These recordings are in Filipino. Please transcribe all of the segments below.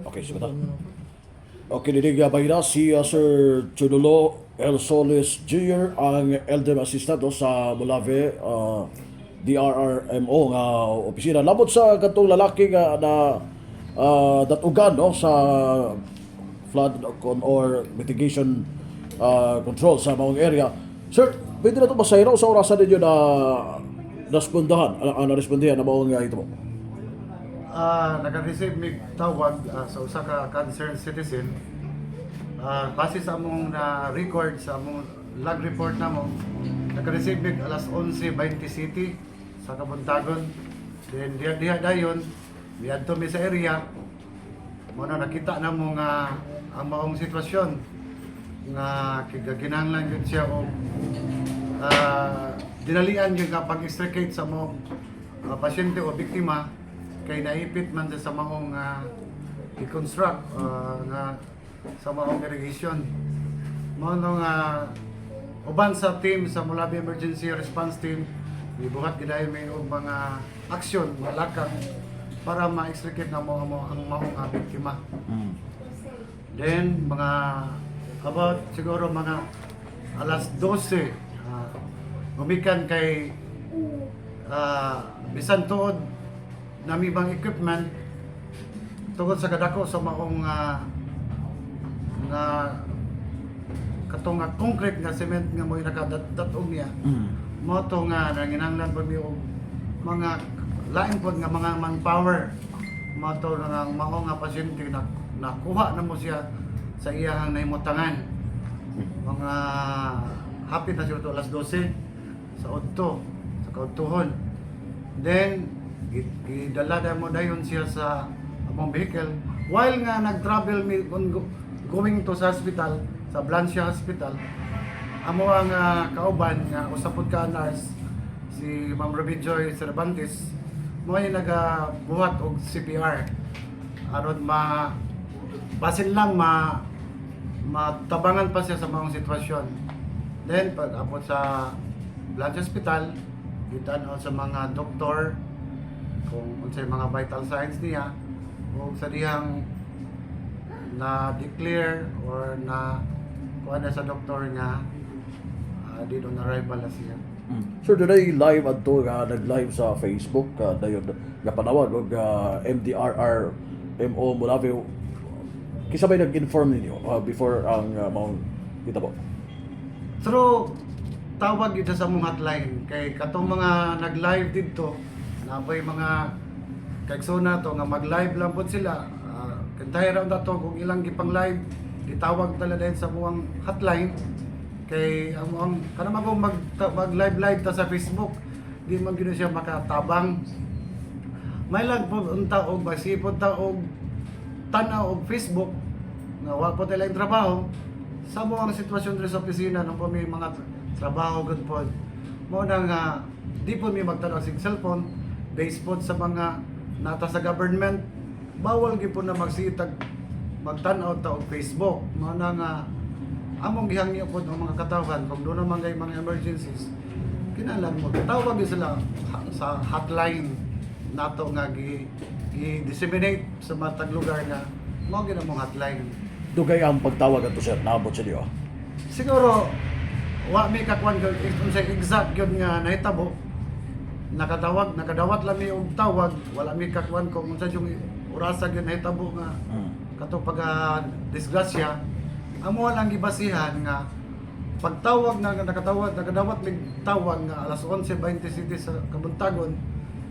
Okay, sige. Okay, dinigabay na si Sir Chunulo El Solis Jr., ang LDM Assistant sa Molave DRRMO nga opisina. Labot sa katong lalaki nga na datugan no, sa flood or mitigation control sa maong area. Sir, pwede na ito masayro sa orasan ninyo na respondahan, na-respondihan na maong ito mo? Naka-receive mig tawag sa usa ka concerned citizen. Base sa among na-record sa among log report namo, naka-receive mig alas 11:20 city sa Kabuntagon. Then diha dayon, miadto mi sa area. Muna nakita namo nga ang maong sitwasyon nga kinahanglan gyud siya og dinalian gyud nga pag-extricate sa mga pasyente o biktima kay naipit man sa maong i-construct nga sa maong irrigation. Mao nga uban sa team sa Molave Emergency Response Team, gibuhat gid may og mga aksyon, malakang para ma-extricate na mo ang maong biktima. Then mga about siguro mga alas 12 gumikan kay bisan tuod nami bang equipment tungod sa kadako sa maong nga katong nga concrete nga cement nga mo nakadatog niya. Mo to nga nanginahanglan pa mi og mga lain pod nga mga manpower. Mo to nga mao nga pasyente na nakuha na mo siya sa iyang nahimutangan. Mga hapit na siya to alas 12 sa udto sa kaudtohon. Then gidala mo dayon siya sa among vehicle while nga nag-travel mi going to sa hospital sa Blancia Hospital. Amo ang kauban nga usapod ka nurse si Ma'am Ruby Joy Cervantes mo ay nagabuhat og CPR aron basin lang matabangan pa siya sa mga sitwasyon. Then pag abot sa Blancia Hospital gitan sa mga doktor kung unsay mga vital signs niya o sa diyang na-declare or na kuha na sa doktor nga di on arrival na siya. Sir, today live adto nga nag-live sa Facebook dayon nga panawag og MDRRMO Molave. Kisa bay nag-inform ninyo before ang maong kita po? Through tawag dito sa mong hotline kay katong mga nag-live dito naboy mga kagsuna to nga mag-live lang po sila. Kantahay raw na to kung ilang gipang live gitawag tala din sa muang hotline kay ang kanang ako mag-live ta sa Facebook di man gino siya makatabang. May lang po unta og masipod ta og tanaw og Facebook nga wa po tayong trabaho sa muang sitwasyon diri sa opisina nang po may mga trabaho gud po. Mo na nga di po mi magtanaw sig cellphone based po sa mga nata sa government. Bawal gyud po na magsitag magtan-aw ta og Facebook. Mao na nga among gihangyo po ang mga katawhan kung doon naman kay mga emergencies kinahanglan mo tawag gyud sila sa hotline nato nga gi-disseminate sa matag lugar nga mao gyud among hotline. Dugay ang pagtawag ato sir, naabot sa diyo. Siguro wa mi kakuan kung unsay exact gyud nga nahitabo. Nakadawat lang mi og tawag, wala mi kakuan kung unsa yung orasa gyud nahitabo nga kato pag disgrasya. Amo lang gibasihan nga pagtawag na nakadawat mig tawag nga alas 11:20 city sa Kabuntagon.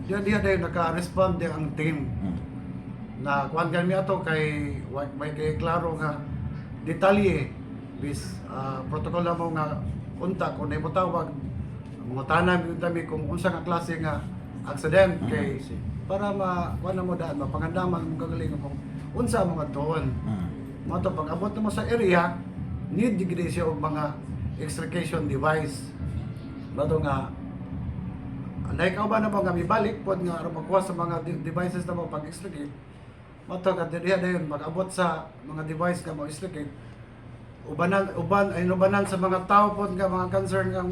Diya dayon naka-respond ang team. Na kuan kami ato kay may kay klaro nga detalye bis protocol mo nga unta kung nay mo tawag mga tanang yun kami kung unsa nga klase nga accident kay para kuan mo daan mapangandaman mo kagaling mo unsa mga doon. Mo to pag abot mo sa area need gid siya og mga extrication device. Bato nga like ba na mga mibalik pod nga aron magkuha sa mga devices na mo pag-extricate. Mo to kad diha dayon mag-abot sa mga device nga mo extricate. Ubanan sa mga tao pod nga mga concern nga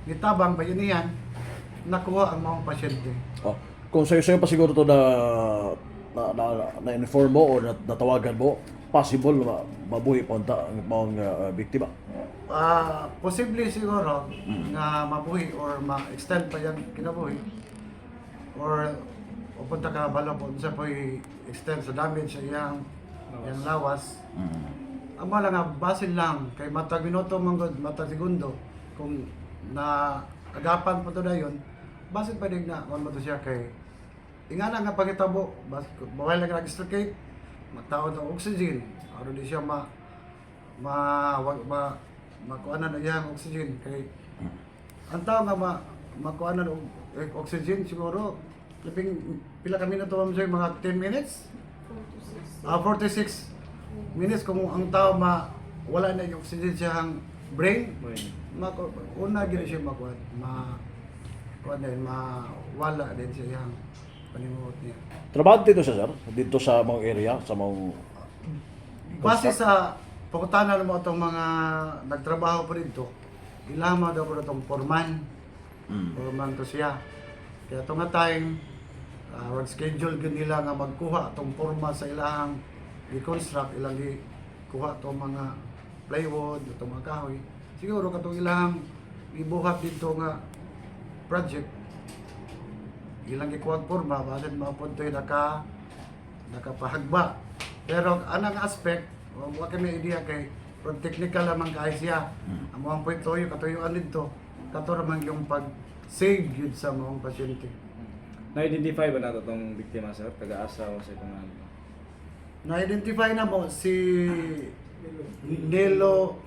gitabang bayanihan nakuha ang mga pasyente. Kung sayo pa siguro to na na-inform mo o natawagan mo, possible mabuhi pa ang mga biktima. Posible siguro nga mabuhi or ma-extend pa yung kinabuhi or pupunta ka balo po sa po extend sa damage sa iyang lawas. Amo lang nga basin lang kay matag minuto manggod matag segundo kung na agapan pa to dayon basin pa din na kung mo to siya kay ingana nga pagitabo bawal lang nag-extricate magtaod ng oxygen aron di siya makuanan na iyang oxygen kay ang tao nga makuanan og oxygen siguro labing pila ka minuto sa mga 10 minutes 46 minutes kung ang tao wala na yung oxygen sa hang brain una gid siya mawala din siya yang panimuot niya. Trabaho dito siya, sir? Dito sa mga area, sa mga... Base sa pagkutanan mo itong mga nagtrabaho pa dito, ilama daw po itong foreman. Foreman to siya. Kaya itong nga time, schedule gid nila nga magkuha itong forma sa ilahang i-construct, ilang kuha itong mga plywood, itong mga kahoy. Siguro katong ilahang ibuhat dito nga project, ilang ikuwag forma, balit mapunto'y nakapahagba. Pero anang aspect, wala kami idea kay from technical lamang kaay siya. Ang mga point toyo, katuyuan dito, kato ramang yung pag-save yun sa mga pasyente. Na-identify ba nato itong biktima, sir? Taga-asa o sa itong ano? Na-identify na mo si Nilo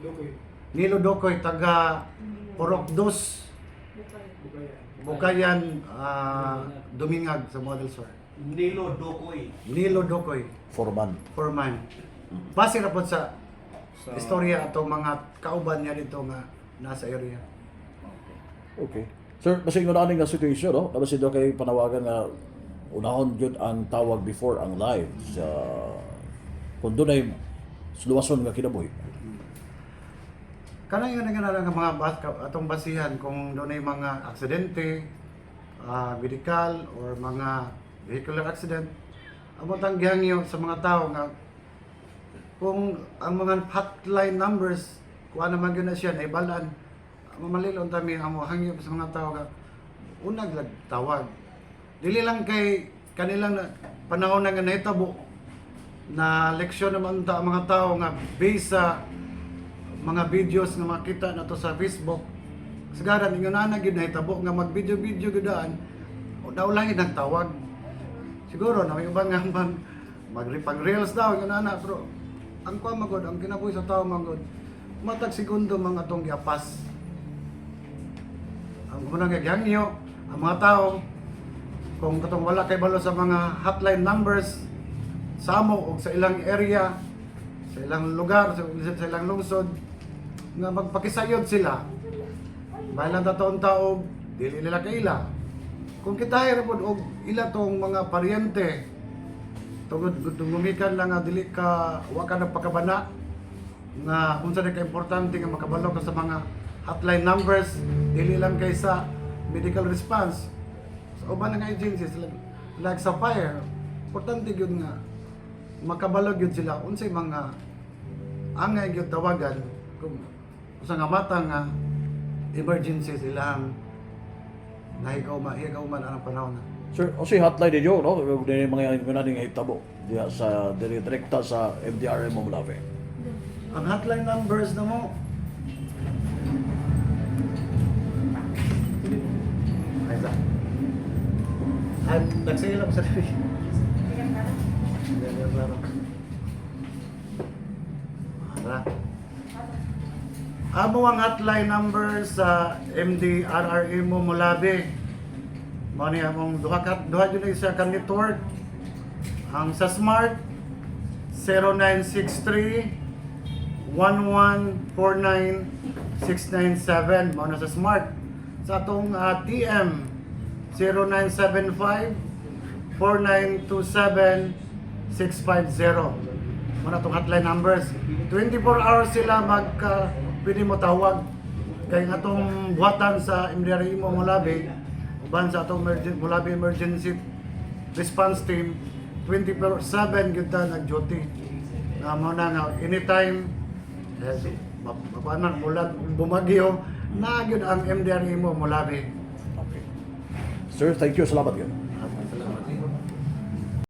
Dokoy, taga Purok 2, Bukayan, Dumingag sa Model Store. Nilo Dokoy. Foreman. Base na po sa istorya ato mga kauban niya dito nga nasa area. Okay. Sir, kasi yung naaning nga situation, no? Kasi doon kayo panawagan nga unahon yun ang tawag before ang live sa kung doon ay suluwason nga kinabuhi. Kanang yun nga mga atong basihan kung doon ay mga aksidente, medical or mga vehicular accident, among tanggihangyo sa mga tao nga kung ang mga hotline numbers kuha naman yun na siya na ibalan, mamalilon kami ang hangyo sa mga tao nga unag tawag. Dili lang kay kanilang panahon na nga nahitabo na leksyon naman ta ang mga tao nga based sa mga videos nga makita na to sa Facebook. Sagaran ingon na gid nahitabo nga mag-video gudaan naulahi ng tawag. Siguro na may ubang nga mag-reels daw ingon na pero ang kuha magod ang kinabuhi sa tao magod matag segundo mga atong giapas. Ang unang gagangyo ang mga tao kung katong wala kay balo sa mga hotline numbers sa amo o sa ilang area, sa ilang lugar, sa ilang lungsod nga magpakisayod sila. Bahala ta taon taog, dili nila kaila. Kung kita ra pod og ila tong mga paryente tungod gumikan lang nga dili ka wa ka nagpakabana nga unsa na ka importante nga makabalo ka sa mga hotline numbers dili lang kay sa medical response sa uban nga agencies like sa fire importante gyud nga makabalo gyud sila unsay mga angay gyud tawagan kung usa nga mata nga emergency silang nahigaw man ang panahon na. Sir, o si hotline ninyo, no? Yung mga naning hitabo diya sa direkta sa MDRM Molave. Ang hotline numbers na mo ay sa nagsilap sa TV. Amo ang hotline number sa MDRRA mo Molave. Mao ni among duha jud isa ka network. Ang sa Smart 0963 1149697 mao na sa Smart. Sa atong TM 0975 4927 650 mao na atong hotline numbers. 24 hours sila pwede mo tawag kay atong buhatan sa MDRE mo Molave uban sa atong Molave Emergency Response Team 24/7 gyud ta nag-duty. Nga mo na nga anytime mapanan mulat bumagyo na gyud ang MDRE mo mulabi. Okay. Sir, thank you. Salamat yun.